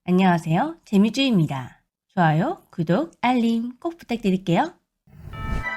안녕하세요. 재미주입니다. 좋아요, 구독, 알림 꼭 부탁드릴게요.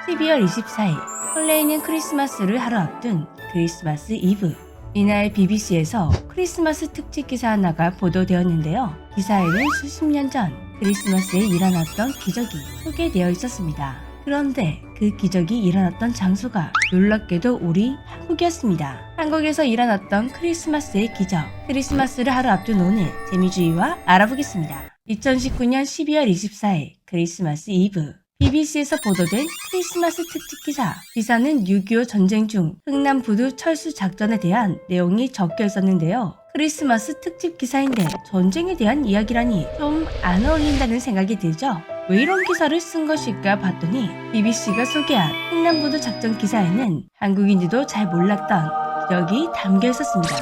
12월 24일 설레이는 크리스마스를 하루 앞둔 크리스마스 이브. 이날 BBC에서 크리스마스 특집 기사 하나가 보도되었는데요. 기사에는 수십 년 전 크리스마스에 일어났던 기적이 소개되어 있었습니다. 그런데 그 기적이 일어났던 장소가 놀랍게도 우리 한국이었습니다. 한국에서 일어났던 크리스마스의 기적, 크리스마스를 하루 앞둔 오늘 재미주의와 알아보겠습니다. 2019년 12월 24일 크리스마스 이브, BBC에서 보도된 크리스마스 특집 기사. 기사는 6.25 전쟁 중 흥남부두 철수 작전에 대한 내용이 적혀 있었는데요. 크리스마스 특집 기사인데 전쟁에 대한 이야기라니 좀 안 어울린다는 생각이 들죠? 왜 이런 기사를 쓴 것일까 봤더니 BBC가 소개한 흥남부두 작전 기사에는 한국인들도 잘 몰랐던 기적이 담겨 있었습니다.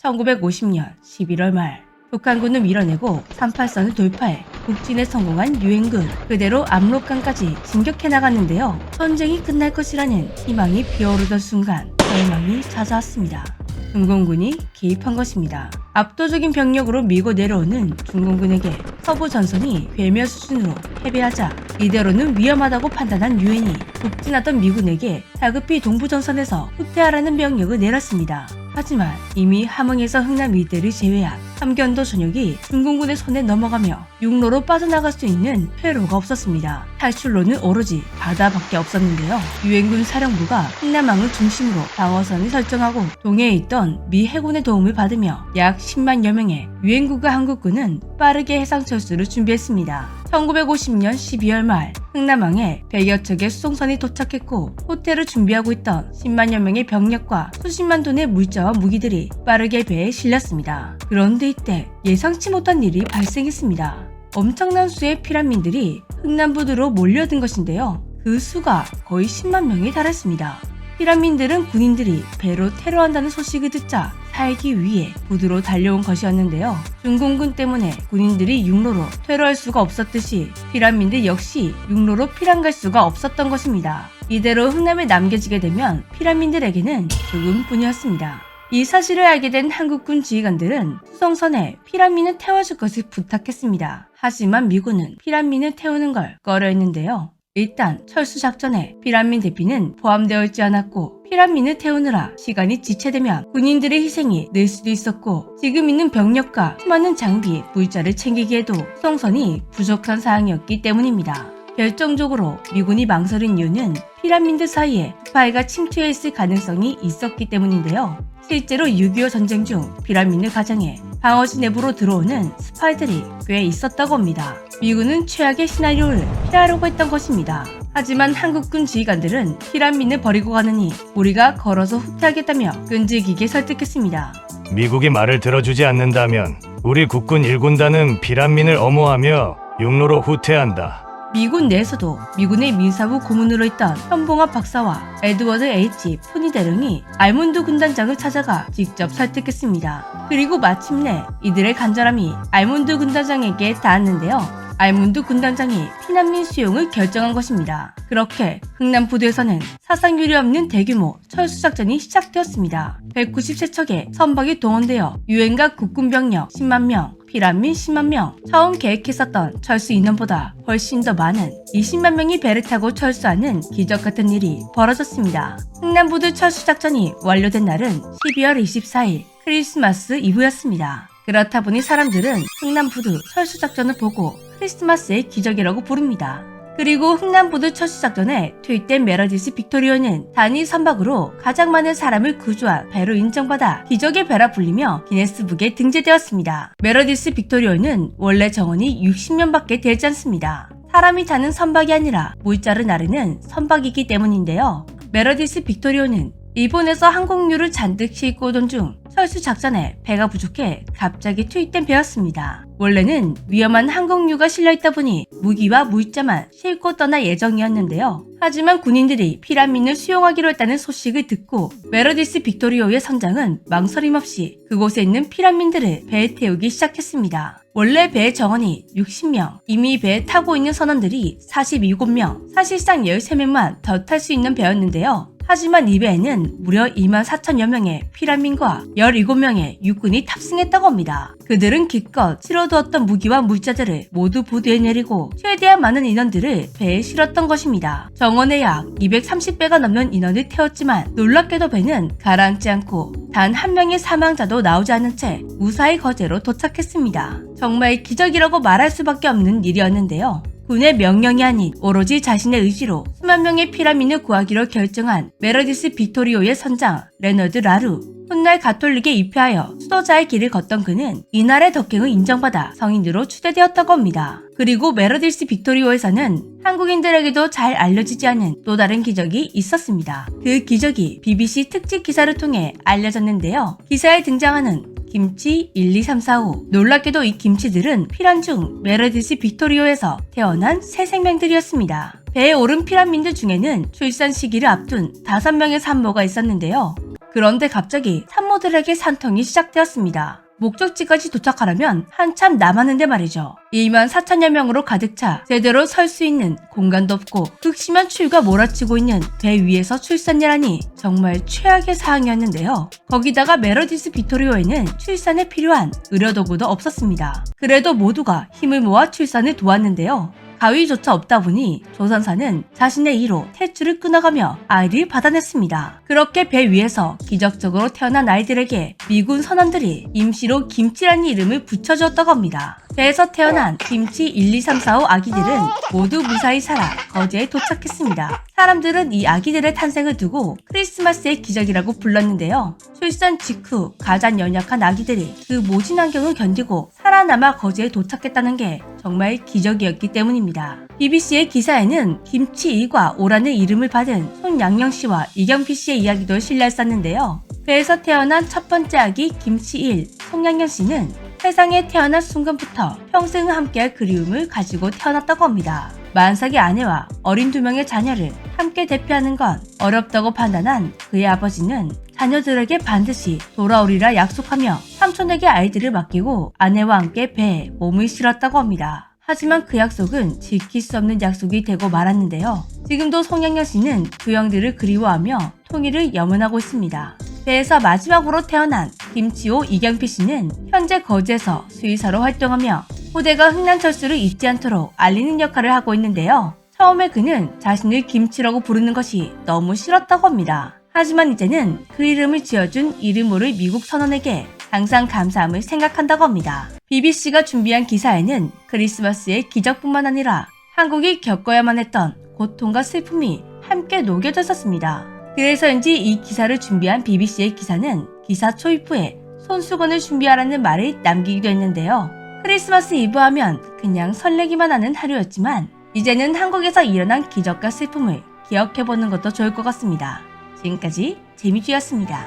1950년 11월 말 북한군을 밀어내고 38선을 돌파해 북진에 성공한 유엔군. 그대로 압록강까지 진격해 나갔는데요. 전쟁이 끝날 것이라는 희망이 피어오르던 순간 절망이 찾아왔습니다. 중공군이 개입한 것입니다. 압도적인 병력으로 밀고 내려오는 중공군에게 서부 전선이 괴멸 수준으로 패배하자 이대로는 위험하다고 판단한 유엔이 북진하던 미군에게 다급히 동부 전선에서 후퇴하라는 명령을 내렸습니다. 하지만 이미 함흥에서 흥남 일대를 제외한 함경도 전역이 중공군의 손에 넘어가며 육로로 빠져나갈 수 있는 회로가 없었습니다. 탈출로는 오로지 바다밖에 없었는데요. 유엔군 사령부가 흥남항을 중심으로 방어선을 설정하고 동해에 있던 미 해군의 도움을 받으며 약 10만여 명의 유엔군과 한국군은 빠르게 해상철수를 준비했습니다. 1950년 12월 말 흥남항에 100여 척의 수송선이 도착했고 호텔을 준비하고 있던 10만여 명의 병력과 수십만 톤의 물자와 무기들이 빠르게 배에 실렸습니다. 그런데 이때 예상치 못한 일이 발생했습니다. 엄청난 수의 피난민들이 흥남부두로 몰려든 것인데요. 그 수가 거의 10만 명에 달했습니다. 피난민들은 군인들이 배로 테러한다는 소식을 듣자 살기 위해 부두로 달려온 것이었는데요. 중공군 때문에 군인들이 육로로 퇴로할 수가 없었듯이 피난민들 역시 육로로 피난 갈 수가 없었던 것입니다. 이대로 흥남에 남겨지게 되면 피난민들에게는 죽음뿐이었습니다. 이 사실을 알게 된 한국군 지휘관들은 수송선에 피난민을 태워줄 것을 부탁했습니다. 하지만 미군은 피난민을 태우는 걸 꺼려했는데요. 일단 철수 작전에 피난민 대피는 포함되어 있지 않았고 피난민을 태우느라 시간이 지체되면 군인들의 희생이 늘 수도 있었고 지금 있는 병력과 수많은 장비, 물자를 챙기기에도 수송선이 부족한 사항이었기 때문입니다. 결정적으로 미군이 망설인 이유는 피난민들 사이에 스파이가 침투해 있을 가능성이 있었기 때문인데요. 실제로 6.25 전쟁 중 피난민들 가정에 방어지 내부로 들어오는 스파이들이 꽤 있었다고 합니다. 미군은 최악의 시나리오를 피하려고 했던 것입니다. 하지만 한국군 지휘관들은 피난민을 버리고 가느니 우리가 걸어서 후퇴하겠다며 끈질기게 설득했습니다. 미국이 말을 들어주지 않는다면 우리 국군 1군단은 피난민을 엄호하며 육로로 후퇴한다. 미군 내에서도 미군의 민사부 고문으로 있던 현봉합 박사와 에드워드 H. 푸니 대령이 알몬드 군단장을 찾아가 직접 설득했습니다. 그리고 마침내 이들의 간절함이 알몬드 군단장에게 닿았는데요. 알몬드 군단장이 피난민 수용을 결정한 것입니다. 그렇게 흥남부두에서는 사상유례 없는 대규모 철수작전이 시작되었습니다. 193척의 선박이 동원되어 유엔과 국군병력 10만 명, 피난민 10만 명, 처음 계획했었던 철수 인원보다 훨씬 더 많은 20만 명이 배를 타고 철수하는 기적 같은 일이 벌어졌습니다. 흥남부두 철수작전이 완료된 날은 12월 24일 크리스마스 이브였습니다. 그렇다 보니 사람들은 흥남부두 철수작전을 보고 크리스마스의 기적이라고 부릅니다. 그리고 흥남부두 철수작전에 투입된 메러디스 빅토리오는 단위 선박으로 가장 많은 사람을 구조한 배로 인정받아 기적의 배라 불리며 기네스북에 등재되었습니다. 메러디스 빅토리오는 원래 정원이 60명밖에 되지 않습니다. 사람이 타는 선박이 아니라 물자를 나르는 선박이기 때문인데요. 메러디스 빅토리오는 일본에서 항공유를 잔뜩 싣고 오던 중 철수 작전에 배가 부족해 갑자기 투입된 배였습니다. 원래는 위험한 항공유가 실려있다 보니 무기와 물자만 싣고 떠날 예정이었는데요. 하지만 군인들이 피난민을 수용하기로 했다는 소식을 듣고 메러디스 빅토리오의 선장은 망설임 없이 그곳에 있는 피난민들을 배에 태우기 시작했습니다. 원래 배의 정원이 60명, 이미 배에 타고 있는 선원들이 47명, 사실상 13명만 더 탈 수 있는 배였는데요. 하지만 이 배에는 무려 24,000여 명의 피란민과 17명의 육군이 탑승했다고 합니다. 그들은 기껏 실어두었던 무기와 물자들을 모두 보드에 내리고 최대한 많은 인원들을 배에 실었던 것입니다. 정원에 약 230배가 넘는 인원을 태웠지만 놀랍게도 배는 가라앉지 않고 단 한 명의 사망자도 나오지 않은 채 무사히 거제로 도착했습니다. 정말 기적이라고 말할 수밖에 없는 일이었는데요. 군의 명령이 아닌 오로지 자신의 의지로 수만 명의 피라민을 구하기로 결정한 메르디스 빅토리오의 선장 레너드 라루. 훗날 가톨릭에 입회하여 수도자의 길을 걷던 그는 이날의 덕행을 인정받아 성인으로 추대되었다고 합니다. 그리고 메르디스 빅토리오에서는 한국인들에게도 잘 알려지지 않은 또 다른 기적이 있었습니다. 그 기적이 BBC 특집 기사를 통해 알려졌는데요. 기사에 등장하는 김치 1, 2, 3, 4, 5. 놀랍게도 이 김치들은 피란 중 메르디스 빅토리오에서 태어난 새 생명들이었습니다. 배에 오른 피란민들 중에는 출산 시기를 앞둔 5명의 산모가 있었는데요. 그런데 갑자기 산모들에게 산통이 시작되었습니다. 목적지까지 도착하려면 한참 남았는데 말이죠. 24,000여 명으로 가득 차 제대로 설 수 있는 공간도 없고 극심한 추위가 몰아치고 있는 배 위에서 출산이라니 정말 최악의 상황이었는데요. 거기다가 메르디스 빅토리오에는 출산에 필요한 의료도구도 없었습니다. 그래도 모두가 힘을 모아 출산을 도왔는데요. 가위조차 없다 보니 조선사는 자신의 이로 탯줄을 끊어가며 아이를 받아냈습니다. 그렇게 배 위에서 기적적으로 태어난 아이들에게 미군 선원들이 임시로 김치라는 이름을 붙여주었다고 합니다. 배에서 태어난 김치 1, 2, 3, 4, 5 아기들은 모두 무사히 살아 거제에 도착했습니다. 사람들은 이 아기들의 탄생을 두고 크리스마스의 기적이라고 불렀는데요. 출산 직후 가장 연약한 아기들이 그 모진 환경을 견디고 살아남아 거제에 도착했다는 게 정말 기적이었기 때문입니다. BBC의 기사에는 김치 2과 5라는 이름을 받은 손양영 씨와 이경필 씨의 이야기도 실려있었는데요. 배에서 태어난 첫 번째 아기 김치 1, 송양영 씨는 세상에 태어난 순간부터 평생을 함께할 그리움을 가지고 태어났다고 합니다. 만삭의 아내와 어린 2명의 자녀를 함께 대표하는 건 어렵다고 판단한 그의 아버지는 자녀들에게 반드시 돌아오리라 약속하며 삼촌에게 아이들을 맡기고 아내와 함께 배에 몸을 실었다고 합니다. 하지만 그 약속은 지킬 수 없는 약속이 되고 말았는데요. 지금도 송양영 씨는 그 형들을 그리워하며 통일을 염원하고 있습니다. 배에서 마지막으로 태어난 김치호 이경필 씨는 현재 거제에서 수의사로 활동하며 후대가 흥남철수를 잊지 않도록 알리는 역할을 하고 있는데요. 처음에 그는 자신을 김치라고 부르는 것이 너무 싫었다고 합니다. 하지만 이제는 그 이름을 지어준 이름 모를 미국 선원에게 항상 감사함을 생각한다고 합니다. BBC가 준비한 기사에는 크리스마스의 기적뿐만 아니라 한국이 겪어야만 했던 고통과 슬픔이 함께 녹여져 있었습니다. 그래서인지 이 기사를 준비한 BBC의 기사는 기사 초입부에 손수건을 준비하라는 말을 남기기도 했는데요. 크리스마스 이브 하면 그냥 설레기만 하는 하루였지만 이제는 한국에서 일어난 기적과 슬픔을 기억해보는 것도 좋을 것 같습니다. 지금까지 재미쥐였습니다.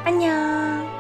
안녕.